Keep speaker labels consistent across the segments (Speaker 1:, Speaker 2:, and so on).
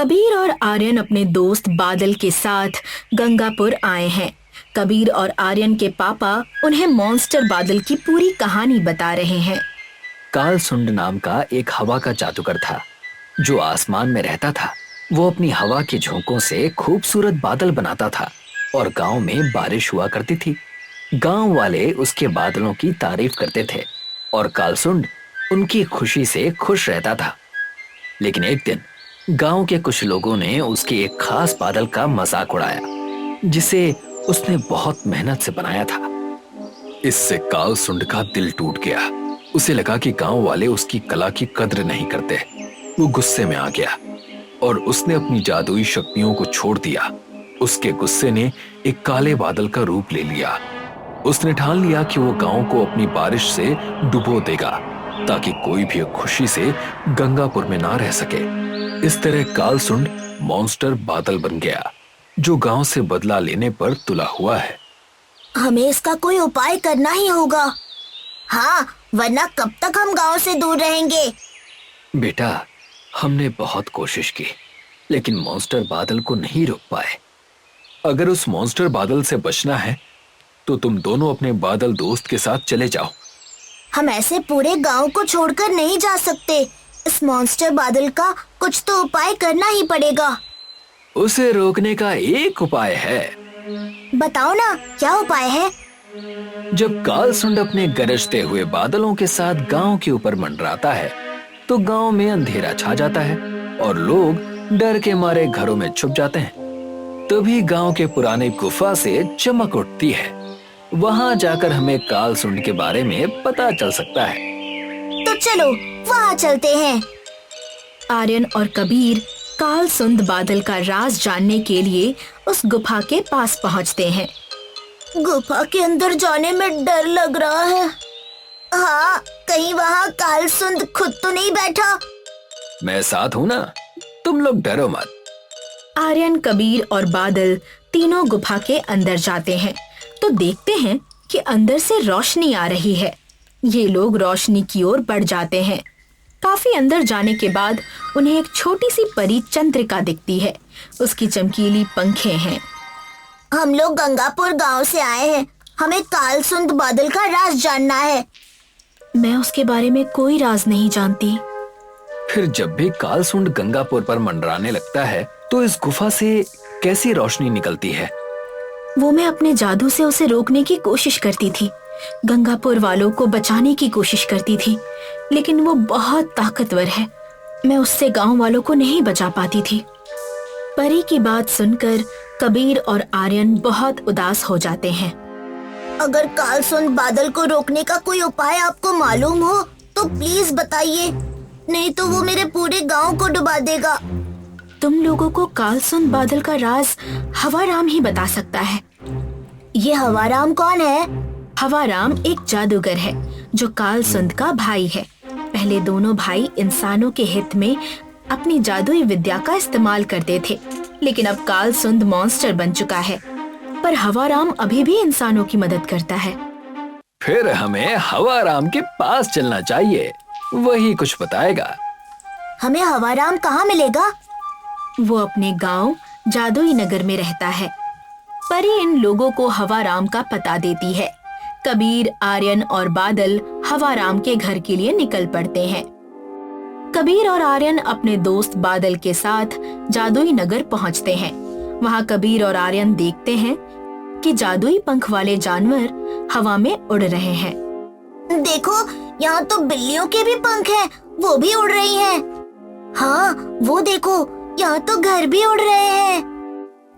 Speaker 1: कबीर और आर्यन अपने दोस्त बादल के साथ गंगापुर आए हैं। कबीर और आर्यन के पापा उन्हें मॉन्स्टर बादल की पूरी कहानी बता रहे हैं।
Speaker 2: कालसुंड नाम का एक हवा का जादूगर था जो आसमान में रहता था। वो अपनी हवा के झोंकों से खूबसूरत बादल बनाता था और गांव में बारिश हुआ करती थी। गांव वाले उसके बादलों की तारीफ करते थे और कालसुंड उनकी खुशी से खुश रहता था। लेकिन एक दिन गांव के कुछ लोगों ने उसके एक खास बादल का मजाक उड़ाया जिसे उसने बहुत मेहनत से बनाया था। इससे कालसुंड का दिल टूट गया। उसे लगा कि गांव वाले उसकी कला की कद्र नहीं करते। वो गुस्से में आ गया और उसने अपनी जादुई शक्तियों को छोड़ दिया। उसके गुस्से ने एक काले बादल का रूप ले लिया। उसने ठान लिया कि वो गांव को अपनी बारिश से डुबो देगा ताकि कोई भी खुशी से गंगापुर में ना रह सके। इस तरह कालसुंड मॉन्स्टर बादल बन गया जो गांव से बदला लेने पर तुला हुआ है।
Speaker 3: हमें इसका कोई उपाय करना ही होगा। हाँ, वरना कब तक हम गांव से दूर रहेंगे।
Speaker 2: बेटा, हमने बहुत कोशिश की लेकिन मॉन्स्टर बादल को नहीं रोक पाए। अगर उस मॉन्स्टर बादल से बचना है तो तुम दोनों अपने बादल दोस्त के साथ चले जाओ।
Speaker 3: हम ऐसे पूरे गांव को छोड़कर नहीं जा सकते। इस मॉन्स्टर बादल का कुछ तो उपाय करना ही पड़ेगा।
Speaker 2: उसे रोकने का एक उपाय है।
Speaker 3: बताओ ना, क्या उपाय है?
Speaker 2: जब कालसुंड अपने गरजते हुए बादलों के साथ गांव के ऊपर मंडराता है तो गांव में अंधेरा छा जाता है और लोग डर के मारे घरों में छुप जाते हैं। तभी गांव के पुराने गुफा से चमक उठती है। वहां जाकर हमें कालसुंड के बारे में पता चल सकता है।
Speaker 3: तो चलो वहां चलते हैं।
Speaker 1: आर्यन और कबीर कालसुंद बादल का राज जानने के लिए उस गुफा के पास पहुंचते हैं।
Speaker 3: गुफा के अंदर जाने में डर लग रहा है। हाँ, कहीं वहाँ कालसुंद खुद तो नहीं बैठा?
Speaker 2: मैं साथ हूँ ना, तुम लोग डरो मत।
Speaker 1: आर्यन, कबीर और बादल तीनों गुफा के अंदर जाते हैं तो देखते हैं कि अंदर से रोशनी आ रही है। ये लोग रोशनी की ओर बढ़ जाते हैं। काफी अंदर जाने के बाद उन्हें एक छोटी सी परी चंद्रिका दिखती है। उसकी चमकीली पंखें हैं।
Speaker 3: हम लोग गंगापुर गांव से आए हैं। हमें कालसुंद बादल का राज जानना है।
Speaker 1: मैं उसके बारे में कोई राज नहीं जानती।
Speaker 2: फिर जब भी कालसुंड गंगापुर पर मंडराने लगता है तो इस गुफा से कैसी रोशनी निकलती है?
Speaker 1: वो मैं अपने जादू से उसे रोकने की कोशिश करती थी। गंगापुर वालों को बचाने की कोशिश करती थी, लेकिन वो बहुत ताकतवर है। मैं उससे गांव वालों को नहीं बचा पाती थी। परी की बात सुनकर कबीर और आर्यन बहुत उदास हो जाते हैं।
Speaker 3: अगर कालसुंद बादल को रोकने का कोई उपाय आपको मालूम हो तो प्लीज बताइए, नहीं तो वो मेरे पूरे गांव को डुबा देगा।
Speaker 1: तुम लोगों को कालसुंद बादल का राज हवाराम ही बता सकता है।
Speaker 3: ये हवाराम कौन है?
Speaker 1: हवाराम एक जादूगर है जो कालसुंद का भाई है। पहले दोनों भाई इंसानों के हित में अपनी जादुई विद्या का इस्तेमाल करते थे, लेकिन अब कालसुंद मॉन्स्टर बन चुका है, पर हवाराम अभी भी इंसानों की मदद करता है।
Speaker 2: फिर हमें हवाराम के पास चलना चाहिए, वही कुछ बताएगा।
Speaker 3: हमें हवाराम कहाँ मिलेगा?
Speaker 1: वो अपने गांव जादुई नगर में रहता है। परी इन लोगों को हवाराम का पता देती है। कबीर, आर्यन और बादल हवाराम के घर के लिए निकल पड़ते हैं। कबीर और आर्यन अपने दोस्त बादल के साथ जादुई नगर पहुंचते हैं। वहां कबीर और आर्यन देखते हैं कि जादुई पंख वाले जानवर हवा में उड़ रहे हैं।
Speaker 3: देखो, यहाँ तो बिल्लियों के भी पंख हैं, वो भी उड़ रही हैं। हाँ, वो देखो, यहाँ तो घर भी उड़ रहे हैं।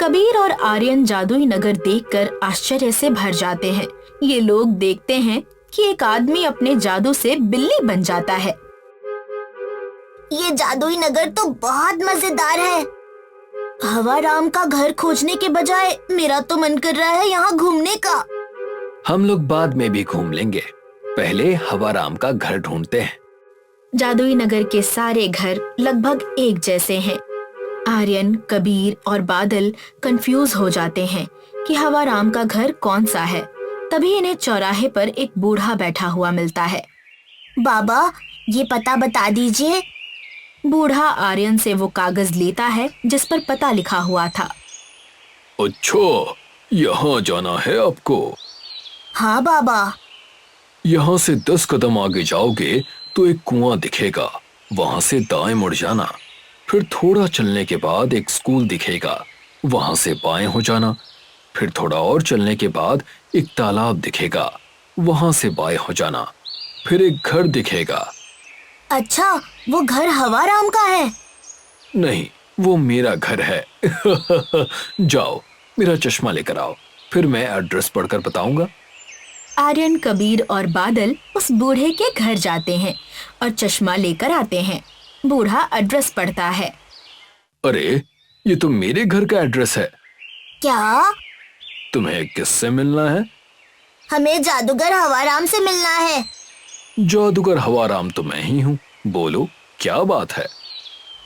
Speaker 1: कबीर और आर्यन जादुई नगर देखकर आश्चर्य से भर जाते हैं। ये लोग देखते हैं कि एक आदमी अपने जादू से बिल्ली बन जाता है।
Speaker 3: ये जादुई नगर तो बहुत मजेदार है। हवाराम का घर खोजने के बजाय मेरा तो मन कर रहा है यहाँ घूमने का।
Speaker 2: हम लोग बाद में भी घूम लेंगे, पहले हवाराम का घर ढूंढते हैं।
Speaker 1: जादुई नगर के सारे घर लगभग एक जैसे हैं। आर्यन, कबीर और बादल कंफ्यूज हो जाते हैं कि हवाराम का घर कौन सा है। तभी इन्हें चौराहे पर एक बूढ़ा बैठा हुआ मिलता है।
Speaker 3: बाबा, ये पता बता दीजिए।
Speaker 1: बूढ़ा आर्यन से वो कागज लेता है जिस पर पता लिखा हुआ था।
Speaker 4: अच्छा, यहाँ जाना है आपको?
Speaker 3: हाँ बाबा।
Speaker 4: यहाँ से 10 कदम आगे जाओगे तो एक कुआं दिखेगा, वहां से दाएं मुड़ जाना। फिर थोड़ा चलने के बाद एक स्कूल दिखेगा, वहां से बाएं हो जाना। फिर थोड़ा और चलने के बाद एक तालाब दिखेगा, वहां से बाएं हो जाना। फिर एक घर दिखेगा।
Speaker 3: अच्छा, वो घर हवाराम का है?
Speaker 4: नहीं, वो मेरा घर है। जाओ, मेरा चश्मा लेकर आओ, फिर मैं एड्रेस पढ़कर बताऊंगा।
Speaker 1: आर्यन, कबीर और बादल उस बूढ़े के घर जाते हैं और चश्मा लेकर आते हैं। बूढ़ा एड्रेस पढ़ता है।
Speaker 4: अरे, ये तो मेरे घर का एड्रेस है।
Speaker 3: क्या?
Speaker 4: तुम्हें किससे मिलना है?
Speaker 3: हमें जादूगर हवाराम से मिलना है।
Speaker 4: जादूगर हवाराम तो मैं ही हूँ। बोलो, क्या बात है?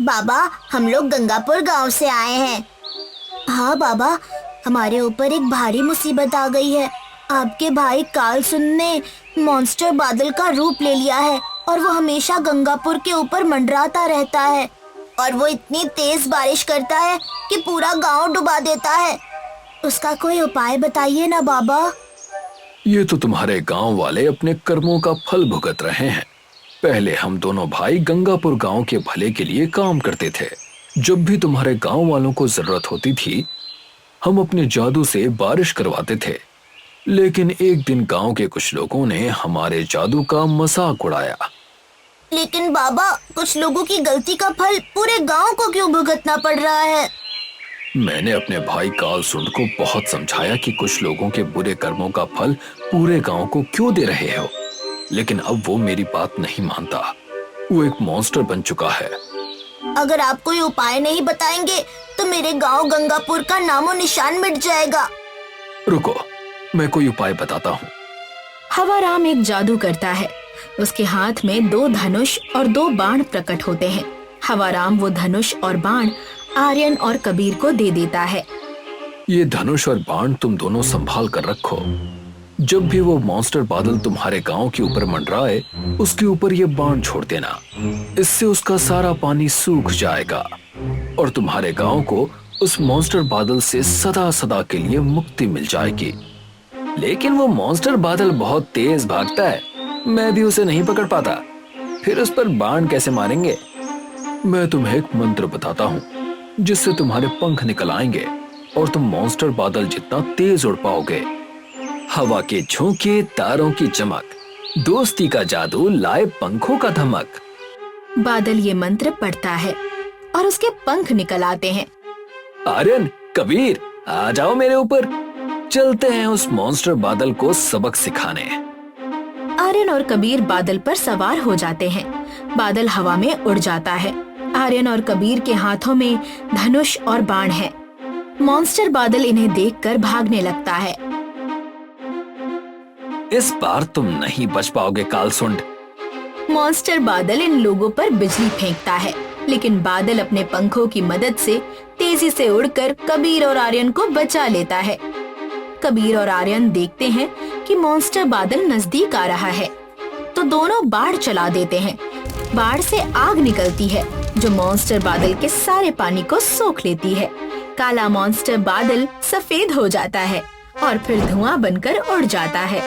Speaker 3: बाबा, हम लोग गंगापुर गांव से आए हैं। हाँ बाबा, हमारे ऊपर एक भारी मुसीबत आ गई है। आपके भाई कालसुन ने मॉन्स्टर बादल का रूप ले लिया है और वो हमेशा गंगापुर के ऊपर मंडराता रहता है और वो इतनी तेज बारिश करता है कि पूरा गांव डुबा देता है। उसका कोई उपाय बताइए ना बाबा।
Speaker 4: ये तो तुम्हारे गांव वाले अपने कर्मों का फल भुगत रहे हैं। पहले हम दोनों भाई गंगापुर गांव के भले के लिए काम करते थे। जब भी तुम्हारे गांव वालों को जरूरत होती थी, हम अपने जादू से बारिश करवाते थे। लेकिन एक दिन गांव के कुछ लोगों ने हमारे जादू का मजाक उड़ाया।
Speaker 3: लेकिन बाबा, कुछ लोगों की गलती का फल पूरे गांव को क्यों भुगतना पड़ रहा है?
Speaker 4: मैंने अपने भाई कालसुंड को बहुत समझाया कि कुछ लोगों के बुरे कर्मों का फल पूरे गांव को क्यों दे रहे हो, लेकिन अब वो मेरी बात नहीं मानता। वो एक मॉन्स्टर बन चुका है।
Speaker 3: अगर आप कोई उपाय नहीं बताएंगे तो मेरे गांव गंगापुर का नामो निशान मिट जाएगा।
Speaker 4: रुको, मैं कोई उपाय बताता हूँ।
Speaker 1: हवाराम एक जादू करता है। उसके हाथ में 2 धनुष और 2 बाण प्रकट होते हैं। हवाराम वो धनुष और बाण आर्यन और कबीर को दे देता है।
Speaker 4: ये धनुष और बाण तुम दोनों संभाल कर रखो। जब भी वो मॉन्स्टर बादल तुम्हारे गांव के ऊपर मंडराए, उसके ऊपर ये बाण छोड़ देना। इससे उसका सारा पानी सूख जाएगा और तुम्हारे गांव को उस मॉन्स्टर बादल से सदा सदा के लिए मुक्ति मिल जाएगी। लेकिन वो मॉन्स्टर बादल बहुत तेज भागता है, मैं भी उसे नहीं पकड़ पाता। फिर उस पर बाण कैसे मारेंगे? मैं तुम्हें एक मंत्र बताता हूँ जिससे तुम्हारे पंख निकल आएंगे और तुम मॉन्स्टर बादल जितना तेज उड़ पाओगे। हवा के झोंके, तारों की चमक, दोस्ती का जादू लाए पंखों का धमक।
Speaker 1: बादल ये मंत्र पढ़ता है और उसके पंख निकल आते हैं।
Speaker 4: आर्यन, कबीर, आ जाओ मेरे ऊपर। चलते हैं उस मॉन्स्टर बादल को सबक सिखाने।
Speaker 1: आर्यन और कबीर बादल पर सवार हो जाते हैं। बादल हवा में उड़ जाता है। आर्यन और कबीर के हाथों में धनुष और बाण है। मॉन्स्टर बादल इन्हें देखकर भागने लगता है।
Speaker 2: इस बार तुम नहीं बच पाओगे कालसुंड।
Speaker 1: मॉन्स्टर बादल इन लोगों पर बिजली फेंकता है, लेकिन बादल अपने पंखों की मदद से तेजी से उड़कर कबीर और आर्यन को बचा लेता है। कबीर और आर्यन देखते हैं कि मॉन्स्टर बादल नजदीक आ रहा है, तो दोनों बाढ़ चला देते हैं। बाढ़ से आग निकलती है जो मॉन्स्टर बादल के सारे पानी को सोख लेती है। काला मॉन्स्टर बादल सफेद हो जाता है और फिर धुआं बनकर उड़ जाता है।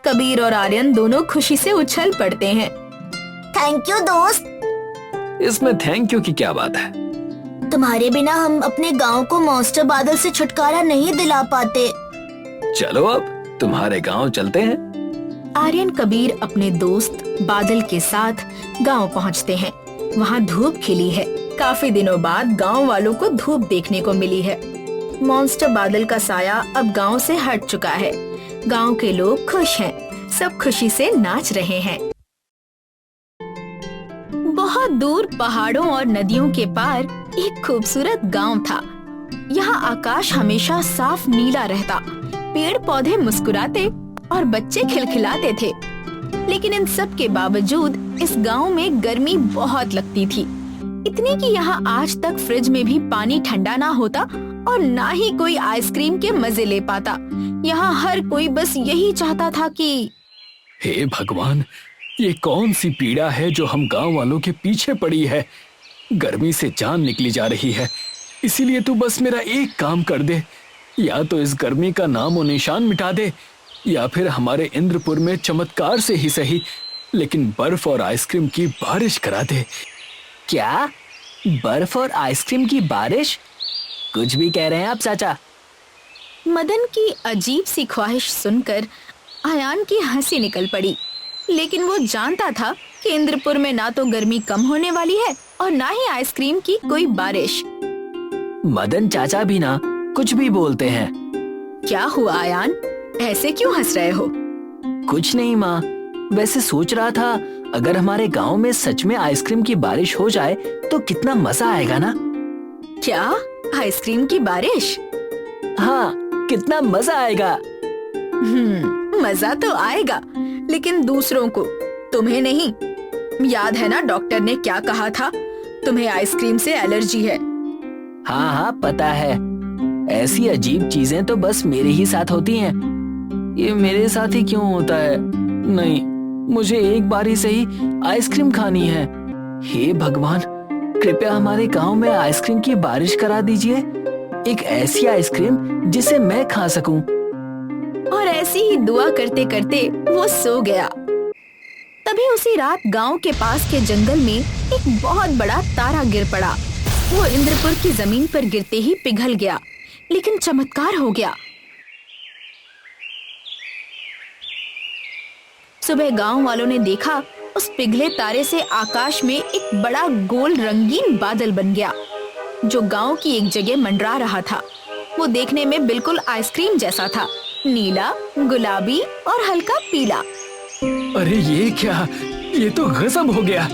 Speaker 1: कबीर और आर्यन दोनों खुशी से उछल पड़ते हैं।
Speaker 3: थैंक यू दोस्त।
Speaker 2: इसमें थैंक यू की क्या बात है?
Speaker 3: तुम्हारे बिना हम अपने गांव को मॉन्स्टर बादल से छुटकारा नहीं दिला पाते।
Speaker 2: चलो अब तुम्हारे गांव चलते हैं।
Speaker 1: आर्यन, कबीर अपने दोस्त बादल के साथ गांव पहुंचते हैं। वहां धूप खिली है। काफी दिनों बाद गांव वालों को धूप देखने को मिली है। मॉन्स्टर बादल का साया अब गांव से हट चुका है। गांव के लोग खुश हैं। सब खुशी से नाच रहे हैं। बहुत दूर पहाड़ों और नदियों के पार एक खूबसूरत गांव था। यहाँ आकाश हमेशा साफ नीला रहता, पेड़ पौधे मुस्कुराते और बच्चे खिलखिलाते थे। लेकिन इन सब के बावजूद इस गांव में गर्मी बहुत लगती थी, इतनी कि यहाँ आज तक फ्रिज में भी पानी ठंडा ना होता और ना ही कोई आइसक्रीम के मजे ले पाता। यहाँ हर कोई बस यही चाहता था कि
Speaker 4: हे भगवान, ये कौन सी पीड़ा है जो हम गांव वालों के पीछे पड़ी है। गर्मी से जान निकली जा रही है, इसीलिए तू बस मेरा एक काम कर दे, या तो इस गर्मी का नामो निशान मिटा दे, या फिर हमारे इंद्रपुर में चमत्कार से ही सही लेकिन बर्फ और आइसक्रीम की बारिश करा दे।
Speaker 2: क्या? बर्फ और आइसक्रीम की बारिश? कुछ भी कह रहे हैं आप चाचा।
Speaker 1: मदन की अजीब सी ख्वाहिश सुनकर आयान की हंसी निकल पड़ी, लेकिन वो जानता था कि इंद्रपुर में ना तो गर्मी कम होने वाली है और ना ही आइसक्रीम की कोई बारिश।
Speaker 2: मदन चाचा भी ना कुछ भी बोलते हैं।
Speaker 1: क्या हुआ आयान, ऐसे क्यों हंस रहे हो?
Speaker 2: कुछ नहीं माँ, वैसे सोच रहा था अगर हमारे गांव में सच में आइसक्रीम की बारिश हो जाए तो कितना मजा आएगा ना।
Speaker 1: क्या आइसक्रीम की बारिश?
Speaker 2: हाँ, कितना मजा आएगा।
Speaker 1: मजा तो आएगा, लेकिन दूसरों को, तुम्हें नहीं। याद है ना डॉक्टर ने क्या कहा था, तुम्हें आइसक्रीम से एलर्जी है।
Speaker 2: हाँ हाँ पता है, ऐसी अजीब चीजें तो बस मेरे ही साथ होती हैं। ये मेरे साथ ही क्यों होता है? नहीं, मुझे एक बार ही सही आइसक्रीम खानी है। हे भगवान, कृपया हमारे गांव में आइसक्रीम की बारिश करा दीजिए, एक ऐसी आइसक्रीम जिसे मैं खा सकूं।
Speaker 1: और ऐसी ही दुआ करते करते वो सो गया। तभी उसी रात गांव के पास के जंगल में एक बहुत बड़ा तारा गिर पड़ा। वो इंद्रपुर की जमीन पर गिरते ही पिघल गया, लेकिन चमत्कार हो गया। सुबह गांव वालों ने देखा उस पिघले तारे से आकाश में एक बड़ा गोल रंगीन बादल बन गया, जो गांव की एक जगह मंडरा रहा था। वो देखने में बिल्कुल आइसक्रीम जैसा था, नीला, गुलाबी और हल्का पीला।
Speaker 4: अरे ये क्या, ये तो गजब हो गया।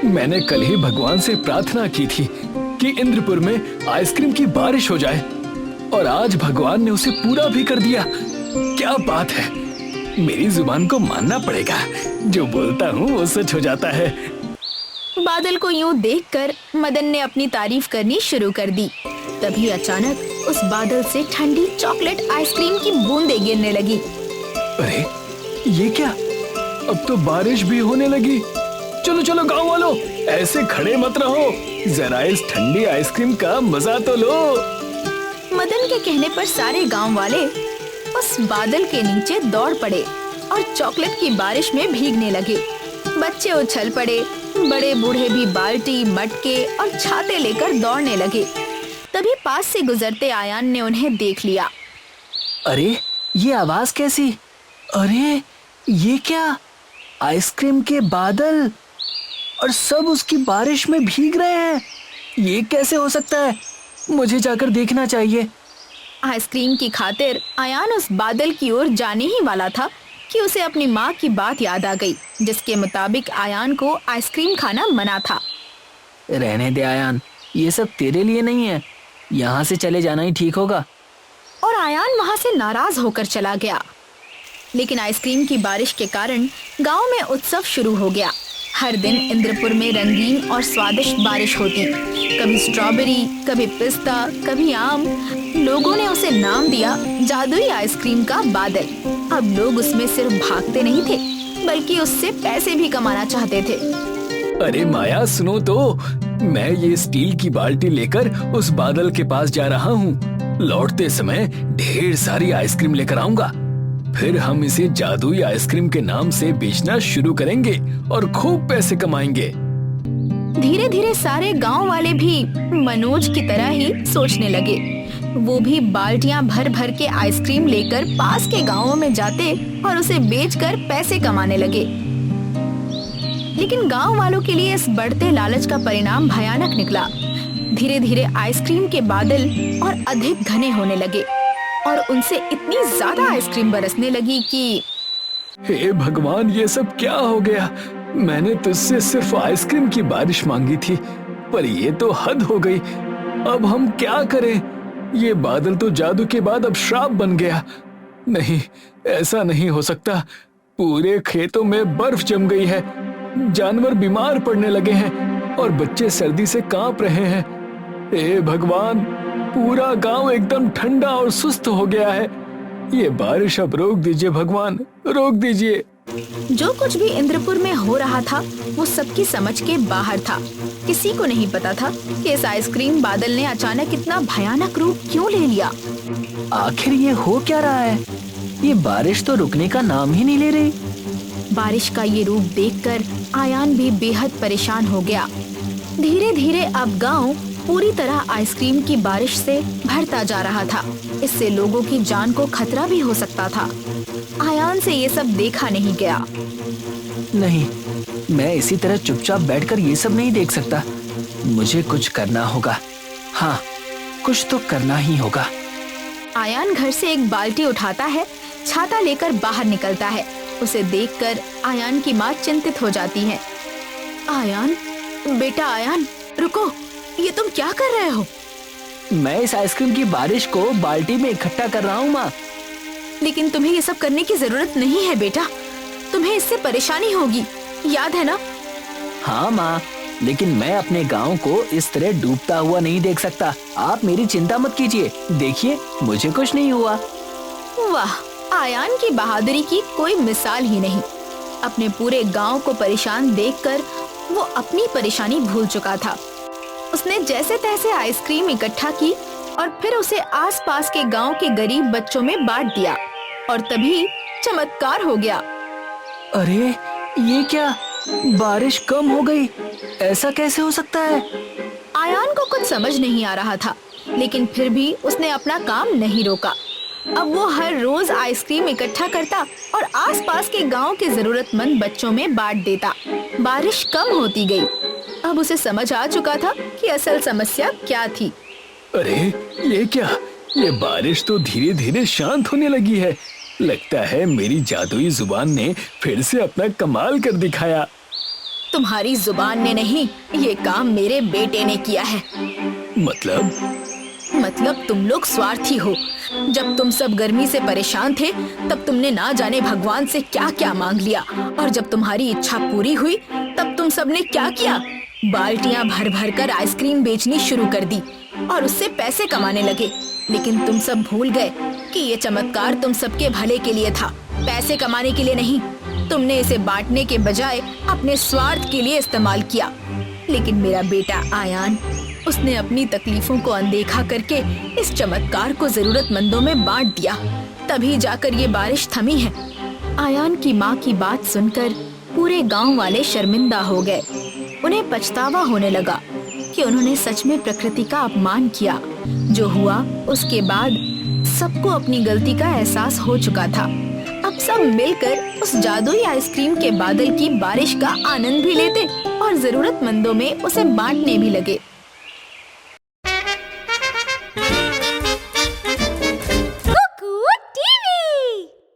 Speaker 4: मैंने कल ही भगवान से प्रार्थना की थी कि इंद्रपुर में आइसक्रीम की बारिश हो जाए, और आज भगवान ने उसे पूरा भी कर दिया। क्या बात है, मेरी जुबान को मानना पड़ेगा, जो बोलता हूँ वो सच हो जाता है।
Speaker 1: बादल को यूं देखकर मदन ने अपनी तारीफ करनी शुरू कर दी। तभी अचानक उस बादल से ठंडी चॉकलेट आइसक्रीम की बूंदें गिरने लगी।
Speaker 4: अरे ये क्या, अब तो बारिश भी होने लगी। चलो चलो गांव वालों, ऐसे खड़े मत रहो, जरा इस ठंडी आइसक्रीम का मजा तो लो।
Speaker 1: मदन के कहने पर सारे गांव वाले उस बादल के नीचे दौड़ पड़े और चॉकलेट की बारिश में भीगने लगे। बच्चे उछल पड़े, बड़े बूढ़े भी बाल्टी, मटके और छाते लेकर दौड़ने लगे। तभी पास से गुजरते आयान ने उन्हें देख लिया।
Speaker 2: अरे ये आवाज कैसी? अरे ये क्या, आइसक्रीम के बादल, और सब उसकी बारिश में भीग रहे हैं। ये कैसे हो सकता है? मुझे जाकर देखना चाहिए।
Speaker 1: आइसक्रीम की खातिर आयान उस बादल की ओर जाने ही वाला था कि उसे अपनी माँ की बात याद आ गई, जिसके मुताबिक आयान को आइसक्रीम खाना मना था।
Speaker 2: रहने दे आयान, ये सब तेरे लिए नहीं है, यहाँ से चले जाना ही ठीक होगा।
Speaker 1: और आयान वहाँ से नाराज होकर चला गया। लेकिन आइसक्रीम की बारिश के कारण गांव में उत्सव शुरू हो गया। हर दिन इंद्रपुर में रंगीन और स्वादिष्ट बारिश होती, कभी स्ट्रॉबेरी, कभी पिस्ता, कभी आम। लोगों ने उसे नाम दिया जादुई आइसक्रीम का बादल। अब लोग उसमें सिर्फ भागते नहीं थे, बल्कि उससे पैसे भी कमाना चाहते थे।
Speaker 4: अरे माया सुनो तो, मैं ये स्टील की बाल्टी लेकर उस बादल के पास जा रहा हूँ। लौटते समय ढेर सारी आइसक्रीम लेकर आऊंगा, फिर हम इसे जादुई आइसक्रीम के नाम से बेचना शुरू करेंगे और खूब पैसे कमाएंगे।
Speaker 1: धीरे धीरे सारे गांव वाले भी मनोज की तरह ही सोचने लगे। वो भी बाल्टियां भर भर के आइसक्रीम लेकर पास के गांवों में जाते और उसे बेचकर पैसे कमाने लगे। लेकिन गांव वालों के लिए इस बढ़ते लालच का परिणाम भयानक निकला। धीरे धीरे आइसक्रीम के बादल और अधिक घने होने लगे और उनसे इतनी ज्यादा आइसक्रीम बरसने लगी कि
Speaker 4: हे भगवान, ये सब क्या हो गया? मैंने तुझसे सिर्फ आइसक्रीम की बारिश मांगी थी, पर ये तो हद हो गई। अब हम क्या करें? ये बादल तो जादू के बाद अब श्राप बन गया। नहीं, ऐसा नहीं हो सकता। पूरे खेतों में बर्फ जम गई है, जानवर बीमार पड़ने लगे हैं और बच्चे सर्दी से कांप रहे हैं। हे भगवान, पूरा गांव एकदम ठंडा और सुस्त हो गया है। ये बारिश अब रोक दीजिए भगवान, रोक दीजिए।
Speaker 1: जो कुछ भी इंद्रपुर में हो रहा था वो सबकी समझ के बाहर था। किसी को नहीं पता था कि इस आइसक्रीम बादल ने अचानक इतना भयानक रूप क्यों ले लिया।
Speaker 2: आखिर ये हो क्या रहा है? ये बारिश तो रुकने का नाम ही नहीं ले रही।
Speaker 1: बारिश का ये रूप देखकर आयान भी बेहद परेशान हो गया। धीरे धीरे अब गांव पूरी तरह आइसक्रीम की बारिश से भरता जा रहा था। इससे लोगों की जान को खतरा भी हो सकता था। आयान से ये सब देखा नहीं गया।
Speaker 2: नहीं, मैं इसी तरह चुपचाप बैठकर ये सब नहीं देख सकता। मुझे कुछ करना होगा। हाँ, कुछ तो करना ही होगा।
Speaker 1: आयान घर से एक बाल्टी उठाता है, छाता लेकर बाहर निकलता है। उसे देखकर आयान की माँ चिंतित हो जाती है। आयान, बेटा आयान, रुको, ये तुम क्या कर रहे हो?
Speaker 2: मैं इस आइसक्रीम की बारिश को बाल्टी में इकट्ठा कर रहा हूँ माँ।
Speaker 1: लेकिन तुम्हें ये सब करने की जरूरत नहीं है बेटा, तुम्हें इससे परेशानी होगी, याद है ना?
Speaker 2: हाँ माँ, लेकिन मैं अपने गांव को इस तरह डूबता हुआ नहीं देख सकता। आप मेरी चिंता मत कीजिए, देखिए मुझे कुछ नहीं हुआ।
Speaker 1: वाह, आयान की बहादुरी की कोई मिसाल ही नहीं। अपने पूरे गांव को परेशान देखकर वो अपनी परेशानी भूल चुका था। उसने जैसे तैसे आइसक्रीम इकट्ठा की और फिर उसे आसपास के गांव के गरीब बच्चों में बांट दिया और तभी चमत्कार हो गया।
Speaker 2: अरे ये क्या, बारिश कम हो गई? ऐसा कैसे हो सकता है?
Speaker 1: आयान को कुछ समझ नहीं आ रहा था, लेकिन फिर भी उसने अपना काम नहीं रोका। अब वो हर रोज आइसक्रीम इकट्ठा करता और आसपास के गांव के जरूरतमंद बच्चों में बांट देता। बारिश कम होती गई। अब उसे समझ आ चुका था कि असल समस्या क्या थी।
Speaker 4: अरे ये क्या, ये बारिश तो धीरे धीरे शांत होने लगी है। लगता है मेरी जादुई जुबान ने फिर से अपना कमाल कर दिखाया।
Speaker 1: तुम्हारी जुबान ने नहीं, ये काम मेरे बेटे ने किया है। मतलब तुम लोग स्वार्थी हो। जब तुम सब गर्मी से परेशान थे तब तुमने ना जाने भगवान से क्या क्या मांग लिया, और जब तुम्हारी इच्छा पूरी हुई तब तुम सबने क्या किया? बाल्टियां भर भर कर आइसक्रीम बेचनी शुरू कर दी और उससे पैसे कमाने लगे। लेकिन तुम सब भूल गए कि ये चमत्कार तुम सबके भले के लिए था, पैसे कमाने के लिए नहीं। तुमने इसे बांटने के बजाय अपने स्वार्थ के लिए इस्तेमाल किया। लेकिन मेरा बेटा आयान, उसने अपनी तकलीफों को अनदेखा करके इस चमत्कार को जरूरतमंदों में बांट दिया, तभी जाकर ये बारिश थमी है। आयान की माँ की बात सुनकर पूरे गांव वाले शर्मिंदा हो गए। उन्हें पछतावा होने लगा कि उन्होंने सच में प्रकृति का अपमान किया। जो हुआ उसके बाद सबको अपनी गलती का एहसास हो चुका था। अब सब मिलकर उस जादुई आइसक्रीम के बादल की बारिश का आनंद भी लेते और जरूरतमंदों में उसे बांटने भी लगे।